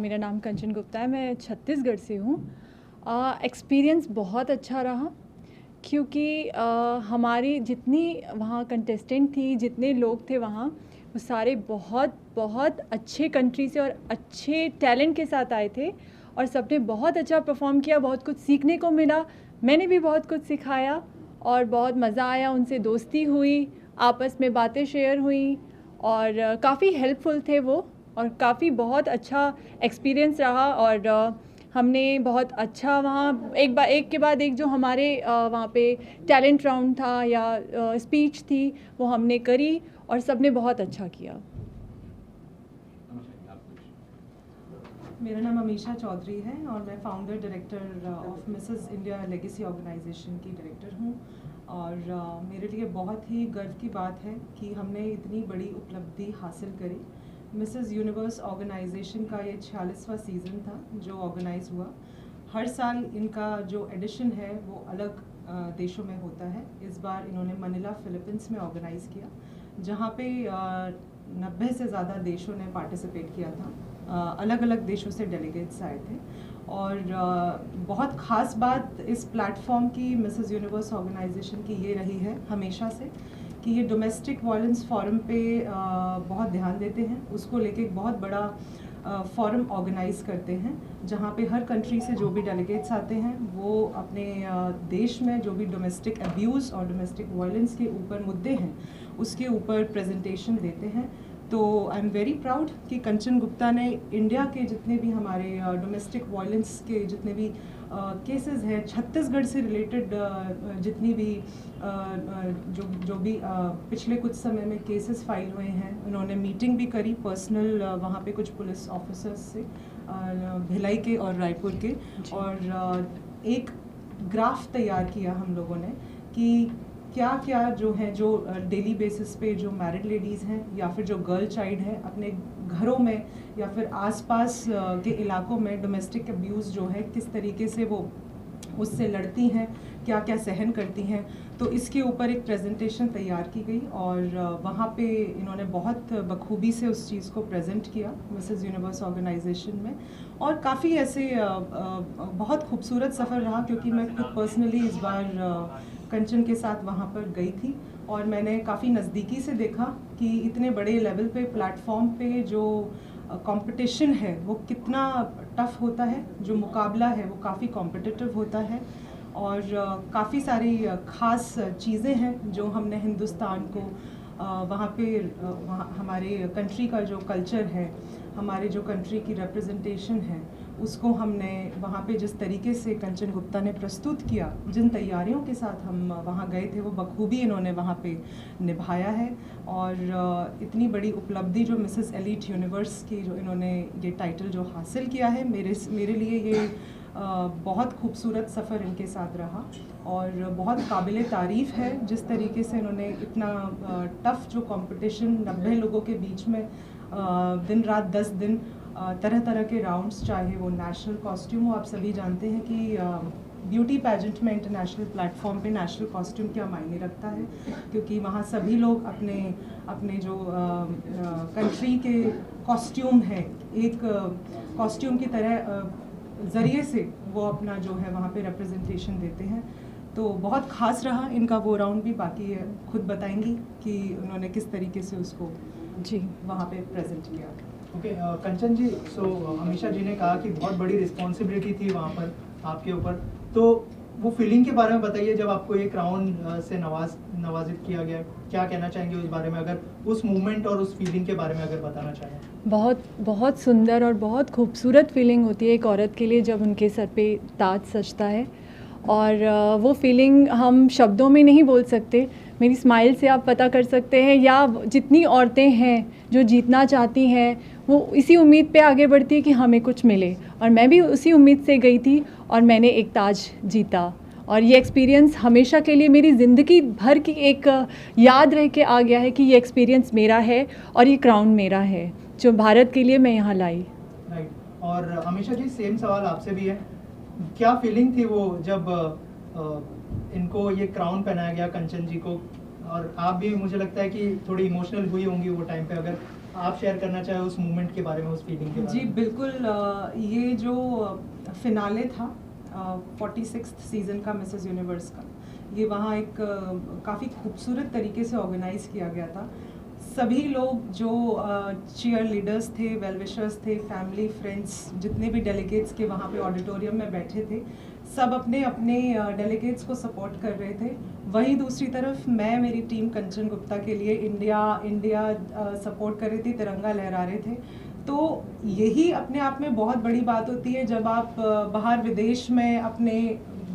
मेरा नाम कंचन गुप्ता है, मैं छत्तीसगढ़ से हूँ। एक्सपीरियंस बहुत अच्छा रहा क्योंकि हमारी जितनी वहाँ कंटेस्टेंट थी, जितने लोग थे वहाँ, वो सारे बहुत बहुत अच्छे कंट्री से और अच्छे टैलेंट के साथ आए थे और सबने बहुत अच्छा परफॉर्म किया। बहुत कुछ सीखने को मिला, मैंने भी बहुत कुछ सिखाया और बहुत मज़ा आया। उनसे दोस्ती हुई, आपस में बातें शेयर हुई और काफ़ी हेल्पफुल थे वो और काफ़ी बहुत अच्छा एक्सपीरियंस रहा। और हमने बहुत अच्छा वहाँ एक के बाद एक जो हमारे वहाँ पे टैलेंट राउंड था या स्पीच थी वो हमने करी और सबने बहुत अच्छा किया। मेरा नाम अमीशा चौधरी है और मैं founder director of Mrs India Legacy Organisation की डायरेक्टर हूँ। और मेरे लिए बहुत ही गर्व की बात है कि हमने इतनी बड़ी उपलब्धि हासिल करी। मिसेस यूनिवर्स ऑर्गेनाइजेशन का ये 46वां सीज़न था जो ऑर्गेनाइज़ हुआ। हर साल इनका जो एडिशन है वो अलग देशों में होता है। इस बार इन्होंने मनीला फिलीपींस में ऑर्गेनाइज़ किया, जहाँ पे 90 से ज़्यादा देशों ने पार्टिसिपेट किया था। अलग अलग देशों से डेलीगेट्स आए थे। और बहुत ख़ास बात इस प्लेटफॉर्म की मिसेस यूनिवर्स ऑर्गेनाइजेशन की ये रही है हमेशा से कि ये डोमेस्टिक वायलेंस फोरम पे बहुत ध्यान देते हैं। उसको लेके एक बहुत बड़ा फोरम ऑर्गेनाइज करते हैं जहाँ पे हर कंट्री से जो भी डेलीगेट्स आते हैं वो अपने देश में जो भी डोमेस्टिक अब्यूज़ और डोमेस्टिक वायलेंस के ऊपर मुद्दे हैं उसके ऊपर प्रेजेंटेशन देते हैं। तो आई एम वेरी प्राउड कि कंचन गुप्ता ने इंडिया के जितने भी हमारे डोमेस्टिक वायलेंस के जितने भी केसेस हैं, छत्तीसगढ़ से रिलेटेड जितनी भी जो भी पिछले कुछ समय में केसेस फाइल हुए हैं, उन्होंने मीटिंग भी करी पर्सनल वहाँ पे कुछ पुलिस ऑफिसर्स से भिलाई के और रायपुर के, और एक ग्राफ तैयार किया हम लोगों ने कि क्या क्या जो है जो डेली बेसिस पे जो मैरिड लेडीज़ हैं या फिर जो गर्ल चाइल्ड है अपने घरों में या फिर आसपास के इलाकों में डोमेस्टिक अब्यूज़ जो है किस तरीके से वो उससे लड़ती हैं, क्या क्या सहन करती हैं। तो इसके ऊपर एक प्रेजेंटेशन तैयार की गई और वहाँ पे इन्होंने बहुत बखूबी से उस चीज़ को प्रेजेंट किया मिसेस यूनिवर्स ऑर्गेनाइजेशन में। और काफ़ी ऐसे बहुत खूबसूरत सफ़र रहा क्योंकि मैं खुद पर्सनली इस बार कंचन के साथ वहाँ पर गई थी और मैंने काफ़ी नज़दीकी से देखा कि इतने बड़े लेवल पे प्लेटफॉर्म पे जो कंपटीशन है वो कितना टफ होता है, जो मुकाबला है वो काफ़ी कॉम्पिटिटिव होता है और काफ़ी सारी ख़ास चीज़ें हैं जो हमने हिंदुस्तान को वहाँ पे हमारे कंट्री का जो कल्चर है, हमारे जो कंट्री की रिप्रेजेंटेशन है, उसको हमने वहाँ पे जिस तरीके से कंचन गुप्ता ने प्रस्तुत किया, जिन तैयारियों के साथ हम वहाँ गए थे वो बखूबी इन्होंने वहाँ पे निभाया है। और इतनी बड़ी उपलब्धि जो मिसेस एलीट यूनिवर्स की जो इन्होंने ये टाइटल जो हासिल किया है, मेरे लिए ये बहुत खूबसूरत सफ़र इनके साथ रहा और बहुत काबिल तारीफ़ है जिस तरीके से इन्होंने इतना टफ़ जो कंपटीशन 90 लोगों के बीच में दिन रात 10 दिन तरह तरह के राउंड्स, चाहे वो नेशनल कॉस्ट्यूम हो। आप सभी जानते हैं कि ब्यूटी पैजेंट में इंटरनेशनल प्लेटफॉर्म पे नेशनल कॉस्ट्यूम क्या मायने रखता है, क्योंकि वहाँ सभी लोग अपने जो कंट्री के कॉस्ट्यूम है, एक कॉस्ट्यूम की तरह ज़रिए से वो अपना जो है वहाँ पे रिप्रेजेंटेशन देते हैं। तो बहुत ख़ास रहा इनका वो राउंड भी। बाकी खुद बताएंगी कि उन्होंने किस तरीके से उसको जी वहाँ पे प्रेजेंट किया। ओके कंचन जी, सो अमीषा जी ने कहा कि बहुत बड़ी रिस्पॉन्सिबिलिटी थी वहाँ पर आपके ऊपर, तो वो फीलिंग के बारे में बताइए जब आपको ये क्राउन से नवाजित किया गया। क्या कहना चाहेंगे उस बारे में, अगर उस मूवमेंट और उस फीलिंग के बारे में अगर बताना चाहें। बहुत बहुत सुंदर और बहुत खूबसूरत फीलिंग होती है एक औरत के लिए जब उनके सर पे ताज सजता है, और वो फीलिंग हम शब्दों में नहीं बोल सकते। मेरी स्माइल से आप पता कर सकते हैं, या जितनी औरतें हैं जो जीतना चाहती हैं वो इसी उम्मीद पे आगे बढ़ती है कि हमें कुछ मिले, और मैं भी उसी उम्मीद से गई थी और मैंने एक ताज जीता। और ये एक्सपीरियंस हमेशा के लिए मेरी ज़िंदगी भर की एक याद रह के आ गया है कि ये एक्सपीरियंस मेरा है और ये क्राउन मेरा है जो भारत के लिए मैं यहाँ लाई। राइट, और अमीषा जी सेम सवाल आपसे भी है। क्या फीलिंग थी वो जब इनको ये क्राउन पहनाया गया कंचन जी को, और आप भी मुझे लगता है कि थोड़ी इमोशनल हुई होंगी वो टाइम पे, अगर आप शेयर करना चाहें उस मोमेंट के बारे में, उस फीलिंग के बारे जी में। बिल्कुल। ये जो फिनाले था 46th सीज़न का मिसेस यूनिवर्स का, ये वहाँ एक काफ़ी खूबसूरत तरीके से ऑर्गेनाइज़ किया गया था। सभी लोग जो चीयर लीडर्स थे, वेल विशर्स थे, फैमिली फ्रेंड्स, जितने भी डेलीगेट्स के वहाँ पे ऑडिटोरियम में बैठे थे, सब अपने अपने डेलीगेट्स को सपोर्ट कर रहे थे। वहीं दूसरी तरफ मैं, मेरी टीम कंचन गुप्ता के लिए इंडिया सपोर्ट कर रही थी, तिरंगा लहरा रहे थे। तो यही अपने आप में बहुत बड़ी बात होती है जब आप बाहर विदेश में अपने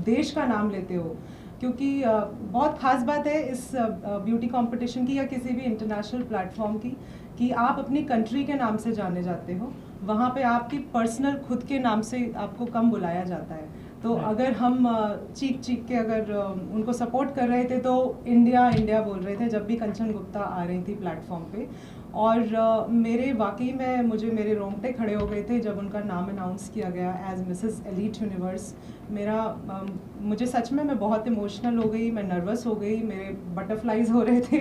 देश का नाम लेते हो, क्योंकि बहुत ख़ास बात है इस ब्यूटी कंपटीशन की या किसी भी इंटरनेशनल प्लेटफॉर्म की कि आप अपनी कंट्री के नाम से जाने जाते हो। वहाँ पे आपकी पर्सनल खुद के नाम से आपको कम बुलाया जाता है। तो अगर हम चीख के अगर उनको सपोर्ट कर रहे थे तो इंडिया इंडिया बोल रहे थे जब भी कंचन गुप्ता आ रही थी प्लेटफॉर्म पे। और मेरे वाकई में मेरे रोंगटे खड़े हो गए थे जब उनका नाम अनाउंस किया गया एज मिसेस एलीट यूनिवर्स। मुझे सच में मैं बहुत इमोशनल हो गई, मैं नर्वस हो गई, मेरे बटरफ्लाइज हो रहे थे,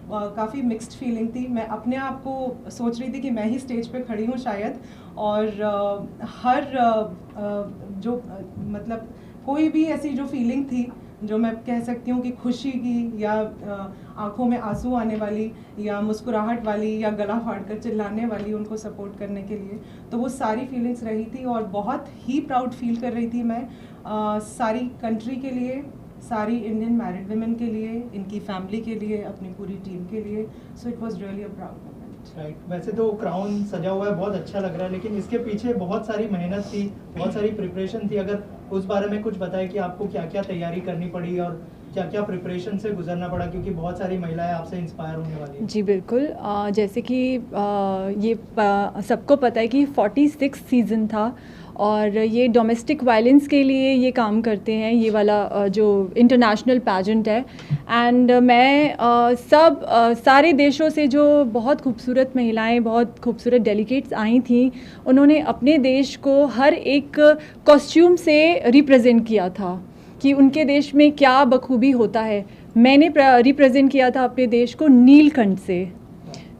काफ़ी मिक्स्ड फीलिंग थी। मैं अपने आप को सोच रही थी कि मैं ही स्टेज पे खड़ी हूँ शायद, और हर जो मतलब कोई भी ऐसी जो फीलिंग थी जो मैं कह सकती हूँ कि खुशी की या आंखों में आंसू आने वाली या मुस्कुराहट वाली या गला फाड़कर चिल्लाने वाली उनको सपोर्ट करने के लिए, तो वो सारी फीलिंग्स रही थी। और बहुत ही प्राउड फील कर रही थी मैं सारी कंट्री के लिए, सारी इंडियन मैरिड वुमेन के लिए, इनकी फैमिली के लिए, अपनी पूरी टीम के लिए। So it was really a proud moment. Right, वैसे तो क्राउन सजा हुआ है, बहुत अच्छा लग रहा है, लेकिन इसके पीछे बहुत सारी मेहनत थी, बहुत सारी प्रिपरेशन थी। अगर उस बारे में कुछ बताएं कि आपको क्या क्या तैयारी करनी पड़ी और क्या क्या प्रिपरेशन से गुजरना पड़ा, क्योंकि बहुत सारी महिलाएं आपसे इंस्पायर होने वाली हैं। जी बिल्कुल। जैसे कि ये सबको पता है कि 46 सीज़न था, और ये डोमेस्टिक वायलेंस के लिए ये काम करते हैं, ये वाला जो इंटरनेशनल पैजेंट है। एंड मैं सारे देशों से जो बहुत खूबसूरत महिलाएं, बहुत खूबसूरत डेलीगेट्स आई थी, उन्होंने अपने देश को हर एक कॉस्ट्यूम से रिप्रेजेंट किया था कि उनके देश में क्या बखूबी होता है। मैंने रिप्रेजेंट किया था अपने देश को नीलकंठ से,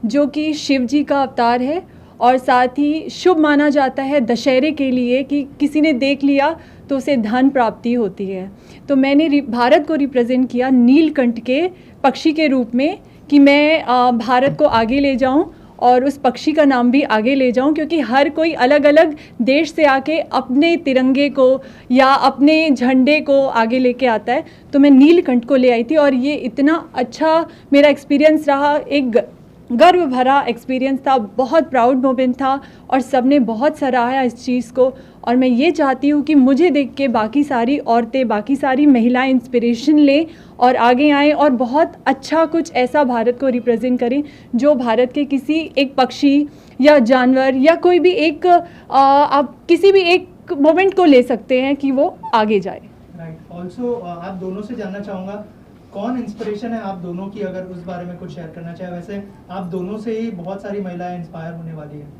जो कि शिव जी का अवतार है, और साथ ही शुभ माना जाता है दशहरे के लिए कि किसी ने देख लिया तो उसे धन प्राप्ति होती है। तो मैंने भारत को रिप्रेजेंट किया नीलकंठ के पक्षी के रूप में कि मैं भारत को आगे ले जाऊं और उस पक्षी का नाम भी आगे ले जाऊं, क्योंकि हर कोई अलग अलग देश से आके अपने तिरंगे को या अपने झंडे को आगे लेके आता है। तो मैं नीलकंठ को ले आई थी, और ये इतना अच्छा मेरा एक्सपीरियंस रहा, एक गर्व भरा एक्सपीरियंस था, बहुत प्राउड मोमेंट था, और सबने बहुत सराहा इस चीज़ को। और मैं ये चाहती हूँ कि मुझे देख के बाकी सारी औरतें, बाकी सारी महिलाएं इंस्पिरेशन लें और आगे आएँ और बहुत अच्छा कुछ ऐसा भारत को रिप्रेजेंट करें जो भारत के किसी एक पक्षी या जानवर या कोई भी एक आप किसी भी एक मोमेंट को ले सकते हैं कि वो आगे जाए। राइट, ऑल्सो आप दोनों से जानना चाहूँगा कौन इंस्पिरेशन है आप दोनों की, अगर उस बारे में कुछ शेयर करना चाहे। वैसे आप दोनों से ही बहुत सारी महिलाएं इंस्पायर होने वाली हैं।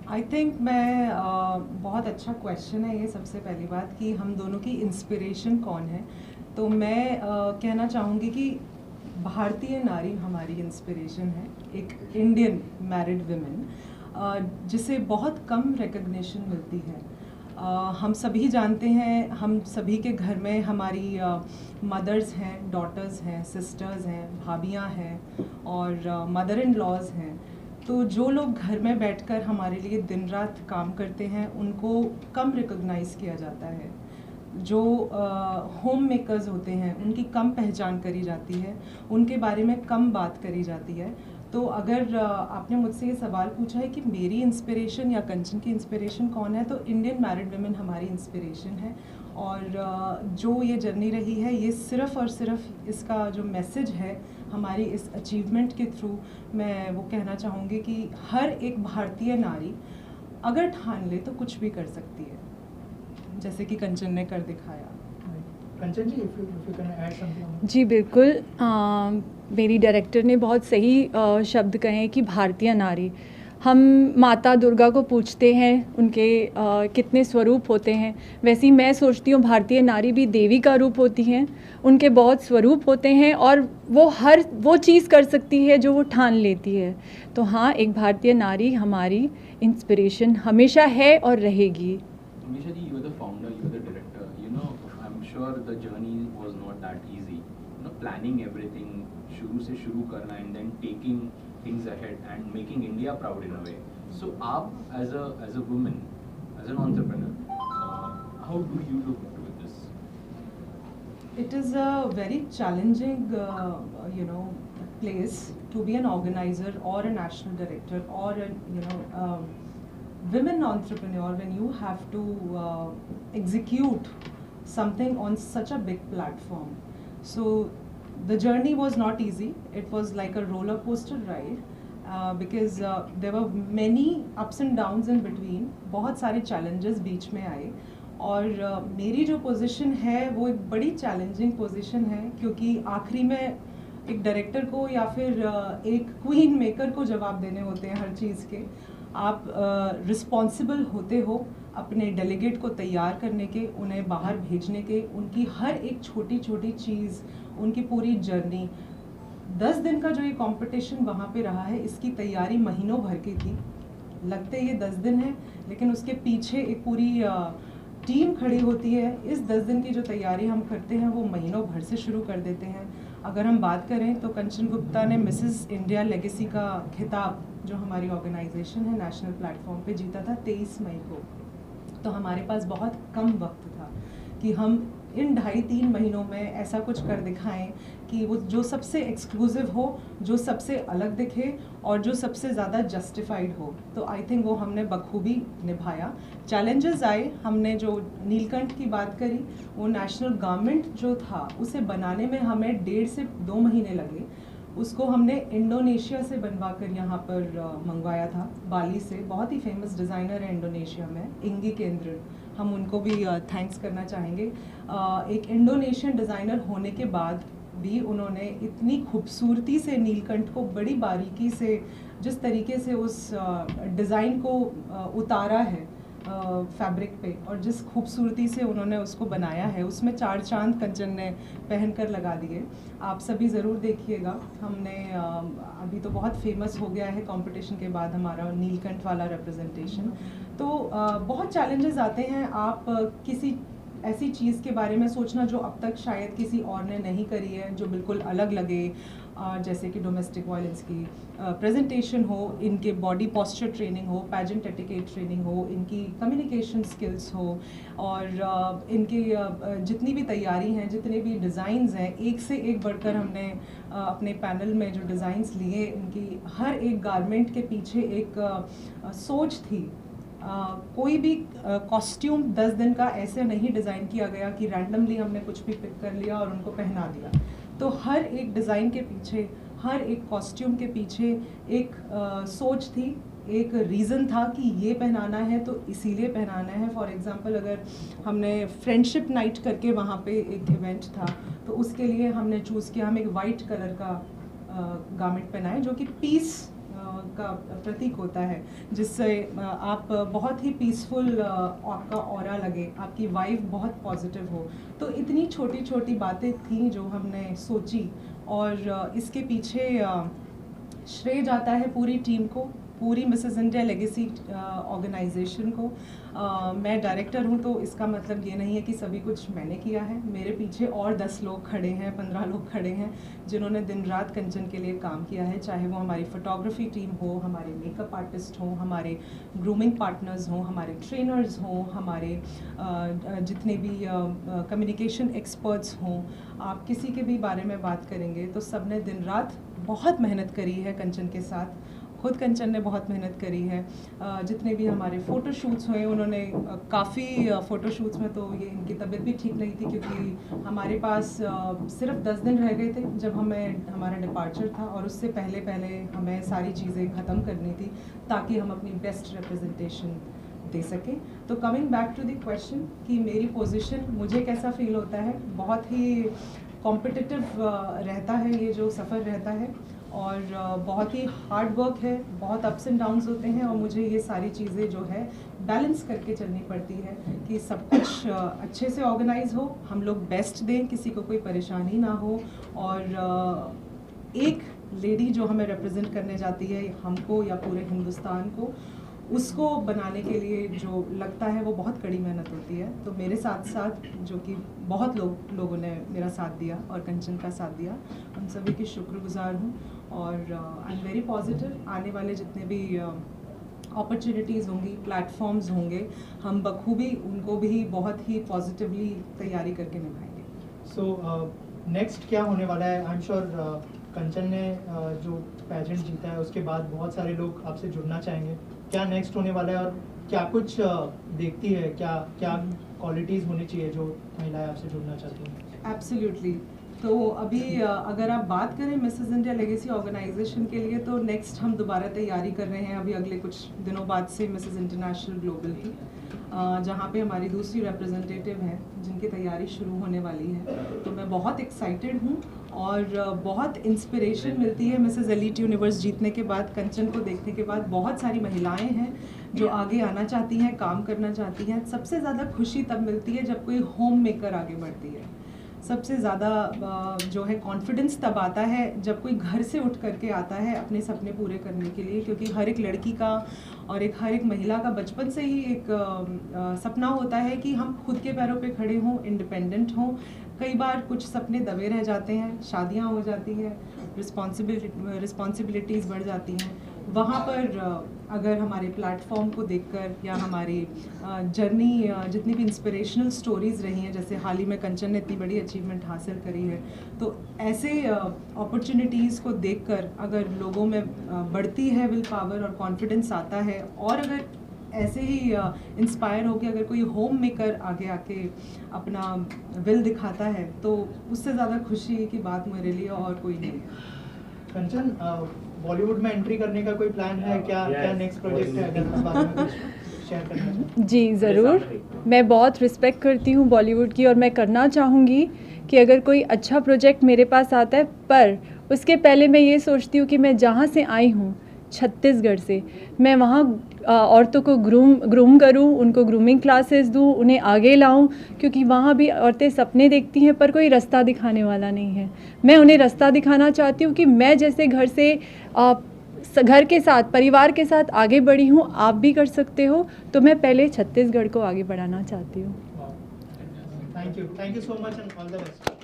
आई थिंक बहुत अच्छा क्वेश्चन है ये। सबसे पहली बात कि हम दोनों की इंस्पिरेशन कौन है, तो मैं कहना चाहूँगी कि भारतीय नारी हमारी इंस्पिरेशन है, एक इंडियन मैरिड वुमेन जिसे बहुत कम रिकग्निशन मिलती है। हम सभी जानते हैं, हम सभी के घर में हमारी मदर्स हैं, डॉटर्स हैं, सिस्टर्स हैं, भाभियाँ हैं और मदर इन लॉज हैं। तो जो लोग घर में बैठकर हमारे लिए दिन रात काम करते हैं उनको कम रिकॉग्नाइज़ किया जाता है। जो होम मेकर्स होते हैं उनकी कम पहचान करी जाती है, उनके बारे में कम बात करी जाती है। तो अगर आपने मुझसे ये सवाल पूछा है कि मेरी इंस्पिरेशन या कंचन की इंस्पिरेशन कौन है, तो इंडियन मैरिड वुमेन हमारी इंस्पिरेशन है। और जो ये जर्नी रही है, ये सिर्फ़ और सिर्फ इसका जो मैसेज है हमारी इस अचीवमेंट के थ्रू, मैं वो कहना चाहूँगी कि हर एक भारतीय नारी अगर ठान ले तो कुछ भी कर सकती है, जैसे कि कंचन ने कर दिखाया। कंचन जी, if you can add something. जी बिल्कुल, मेरी डायरेक्टर ने बहुत सही शब्द कहे हैं कि भारतीय नारी, हम माता दुर्गा को पूछते हैं, उनके कितने स्वरूप होते हैं, वैसे ही मैं सोचती हूँ भारतीय नारी भी देवी का रूप होती हैं, उनके बहुत स्वरूप होते हैं और वो हर वो चीज़ कर सकती है जो वो ठान लेती है। तो हाँ, एक भारतीय नारी हमारी इंस्पिरेशन हमेशा है और रहेगी। Amisha ji, you are the founder, you are the director. You know, I'm sure the journey was not that easy. You know, planning everything, शुरू से शुरू करना and then taking things ahead and making India proud in a way. So, आप as a woman, as an entrepreneur, how do you look to this? It is a very challenging, place to be an organizer or a national director or a women entrepreneur when you have to execute something on such a big platform. So the journey was not easy. It was like a roller coaster ride because there were many ups and downs in between. बहुत सारे challenges बीच में आए और मेरी जो position है वो एक बड़ी चैलेंजिंग पोजीशन है, क्योंकि आखिरी में एक डायरेक्टर को या फिर एक क्वीन मेकर को जवाब देने होते हैं हर चीज़ के। आप रिस्पॉन्सिबल होते हो अपने डेलीगेट को तैयार करने के, उन्हें बाहर भेजने के, उनकी हर एक छोटी छोटी चीज़, उनकी पूरी जर्नी। 10 दिन का जो ये कंपटीशन वहाँ पे रहा है, इसकी तैयारी महीनों भर की थी। लगते ये 10 दिन है, लेकिन उसके पीछे एक पूरी टीम खड़ी होती है। इस 10 दिन की जो तैयारी हम करते हैं वो महीनों भर से शुरू कर देते हैं। अगर हम बात करें तो कंचन गुप्ता ने मिसेस इंडिया लेगेसी का खिताब, जो हमारी ऑर्गेनाइजेशन है, नेशनल प्लेटफॉर्म पे जीता था 23 मई को। तो हमारे पास बहुत कम वक्त था कि हम इन 2.5-3 महीनों में ऐसा कुछ कर दिखाएं कि वो जो सबसे एक्सक्लूसिव हो, जो सबसे अलग दिखे और जो सबसे ज़्यादा जस्टिफाइड हो। तो आई थिंक वो हमने बखूबी निभाया। चैलेंजेस आए, हमने जो नीलकंठ की बात करी, वो नेशनल गारमेंट जो था उसे बनाने में हमें 1.5 से 2 महीने लगे। उसको हमने इंडोनेशिया से बनवा कर यहाँ पर मंगवाया था, बाली से। बहुत ही फेमस डिज़ाइनर है इंडोनेशिया में, इंगी केंद्र, हम उनको भी थैंक्स करना चाहेंगे। एक इंडोनेशियन डिज़ाइनर होने के बाद भी उन्होंने इतनी खूबसूरती से नीलकंठ को बड़ी बारीकी से, जिस तरीके से उस डिज़ाइन को उतारा है फैब्रिक पे, और जिस खूबसूरती से उन्होंने उसको बनाया है, उसमें 4 चांद कंचन ने पहनकर लगा दिए। आप सभी ज़रूर देखिएगा। हमने अभी तो बहुत फेमस हो गया है कंपटीशन के बाद हमारा नीलकंठ वाला रिप्रेजेंटेशन। तो बहुत चैलेंजेस आते हैं। आप किसी ऐसी चीज़ के बारे में सोचना जो अब तक शायद किसी और ने नहीं करी है, जो बिल्कुल अलग लगे, जैसे कि डोमेस्टिक वायलेंस की प्रेजेंटेशन हो, इनके बॉडी पोस्चर ट्रेनिंग हो, पैजेंट एटिकेट ट्रेनिंग हो, इनकी कम्युनिकेशन स्किल्स हो, और इनकी जितनी भी तैयारी हैं, जितने भी डिज़ाइंस हैं, एक से एक बढ़कर हमने अपने पैनल में जो डिज़ाइंस लिए, इनकी हर एक गारमेंट के पीछे एक सोच थी। कोई भी कॉस्ट्यूम 10 दिन का ऐसे नहीं डिज़ाइन किया गया कि रैंडमली हमने कुछ भी पिक कर लिया और उनको पहना दिया। तो हर एक डिज़ाइन के पीछे, हर एक कॉस्ट्यूम के पीछे एक सोच थी, एक रीज़न था कि ये पहनाना है तो इसीलिए पहनाना है। फॉर एग्ज़ाम्पल, अगर हमने फ्रेंडशिप नाइट करके वहाँ पे एक इवेंट था, तो उसके लिए हमने चूज़ किया, हम एक वाइट कलर का गारमेंट पहनाए जो कि पीस का प्रतीक होता है, जिससे आप बहुत ही पीसफुल, आपका ऑरा लगे, आपकी वाइब बहुत पॉजिटिव हो। तो इतनी छोटी छोटी बातें थी जो हमने सोची, और इसके पीछे श्रेय जाता है पूरी टीम को, पूरी मिसेस इंडिया लेगेसी ऑर्गेनाइजेशन को। मैं डायरेक्टर हूँ तो इसका मतलब ये नहीं है कि सभी कुछ मैंने किया है। मेरे पीछे और 10 लोग खड़े हैं, 15 लोग खड़े हैं जिन्होंने दिन रात कंचन के लिए काम किया है, चाहे वो हमारी फोटोग्राफी टीम हो, हमारे मेकअप आर्टिस्ट हों, हमारे ग्रूमिंग पार्टनर्स हों, हमारे ट्रेनर्स हों, हमारे जितने भी कम्युनिकेशन एक्सपर्ट्स हों। आप किसी के भी बारे में बात करेंगे तो सब ने दिन रात बहुत मेहनत करी है कंचन के साथ। खुद कंचन ने बहुत मेहनत करी है। जितने भी हमारे फ़ोटोशूट्स हुए उन्होंने काफ़ी फ़ोटोशूट्स में तो ये इनकी तबीयत भी ठीक नहीं थी क्योंकि हमारे पास सिर्फ 10 दिन रह गए थे जब हमारा डिपार्चर था और उससे पहले हमें सारी चीज़ें ख़त्म करनी थी ताकि हम अपनी बेस्ट रिप्रेजेंटेशन दे सकें। तो coming back to the question कि मेरी पोजीशन मुझे कैसा फील होता है, बहुत ही कॉम्पिटिटिव रहता है ये जो सफ़र रहता है और बहुत ही हार्ड वर्क है, बहुत अप्स एंड डाउन्स होते हैं और मुझे ये सारी चीज़ें जो है बैलेंस करके चलनी पड़ती है कि सब कुछ अच्छे से ऑर्गेनाइज हो, हम लोग बेस्ट दें, किसी को कोई परेशानी ना हो और एक लेडी जो हमें रिप्रेजेंट करने जाती है हमको या पूरे हिंदुस्तान को, उसको बनाने के लिए जो लगता है वो बहुत कड़ी मेहनत होती है। तो मेरे साथ साथ जो कि बहुत लोगों ने मेरा साथ दिया और कंचन का साथ दिया, उन सभी की शुक्रगुजार हूँ और आई एम वेरी पॉजिटिव। आने वाले जितने भी अपॉर्चुनिटीज़ होंगी, प्लेटफॉर्म्स होंगे, हम बखूबी उनको भी बहुत ही पॉजिटिवली तैयारी करके निभाएंगे। सो नेक्स्ट क्या होने वाला है? आई एम श्योर कंचन ने जो पैजेंट जीता है उसके बाद बहुत सारे लोग आपसे जुड़ना चाहेंगे। क्या नेक्स्ट होने वाला है और क्या कुछ देखती है, क्या क्वालिटीज़ होनी चाहिए जो महिलाएं आपसे जुड़ना चाहती हैं? एब्सोल्युटली। तो अभी अगर आप बात करें मिसेस इंडिया लेगेसी ऑर्गेनाइजेशन के लिए तो नेक्स्ट हम दोबारा तैयारी कर रहे हैं अभी अगले कुछ दिनों बाद से मिसेस इंटरनेशनल ग्लोबल की, जहाँ पे हमारी दूसरी रिप्रेजेंटेटिव है जिनकी तैयारी शुरू होने वाली है। तो मैं बहुत एक्साइटेड हूँ और बहुत इंस्पिरेशन मिलती है मिसेस एलीट यूनिवर्स जीतने के बाद, कंचन को देखने के बाद। बहुत सारी महिलाएं हैं जो आगे आना चाहती हैं, काम करना चाहती हैं। सबसे ज़्यादा खुशी तब मिलती है जब कोई होम मेकर आगे बढ़ती है। सबसे ज़्यादा जो है कॉन्फिडेंस तब आता है जब कोई घर से उठ करके आता है अपने सपने पूरे करने के लिए, क्योंकि हर एक लड़की का और हर एक महिला का बचपन से ही एक सपना होता है कि हम खुद के पैरों पे खड़े हों, इंडिपेंडेंट हों। कई बार कुछ सपने दबे रह जाते हैं, शादियां हो जाती हैं, रिस्पॉन्सिबिलिटीज़ बढ़ जाती हैं। वहाँ पर अगर हमारे प्लेटफॉर्म को देखकर या हमारी जर्नी जितनी भी इंस्पिरेशनल स्टोरीज़ रही हैं, जैसे हाल ही में कंचन ने इतनी बड़ी अचीवमेंट हासिल करी है, तो ऐसे अपॉर्चुनिटीज़ को देखकर अगर लोगों में बढ़ती है विल पावर और कॉन्फिडेंस आता है और अगर ऐसे ही इंस्पायर होकर अगर कोई होम मेकर आगे आके अपना विल दिखाता है तो उससे ज़्यादा खुशी की बात मेरे लिए और कोई नहीं है। कंचन, बॉलीवुड में एंट्री करने का कोई प्लान है क्या? क्या नेक्स्ट प्रोजेक्ट है, अगर इस बारे में कुछ शेयर करना है? जी ज़रूर, मैं बहुत रिस्पेक्ट करती हूँ बॉलीवुड की और मैं करना चाहूँगी कि अगर कोई अच्छा प्रोजेक्ट मेरे पास आता है, पर उसके पहले मैं ये सोचती हूँ कि मैं जहाँ से आई हूँ छत्तीसगढ़ से, मैं वहाँ औरतों को ग्रूम करूँ, उनको ग्रूमिंग क्लासेस दूँ, उन्हें आगे लाऊँ, क्योंकि वहाँ भी औरतें सपने देखती हैं पर कोई रास्ता दिखाने वाला नहीं है। मैं उन्हें रास्ता दिखाना चाहती हूँ कि मैं जैसे घर के साथ, परिवार के साथ आगे बढ़ी हूँ, आप भी कर सकते हो। तो मैं पहले छत्तीसगढ़ को आगे बढ़ाना चाहती हूँ। Thank you so much and all the best.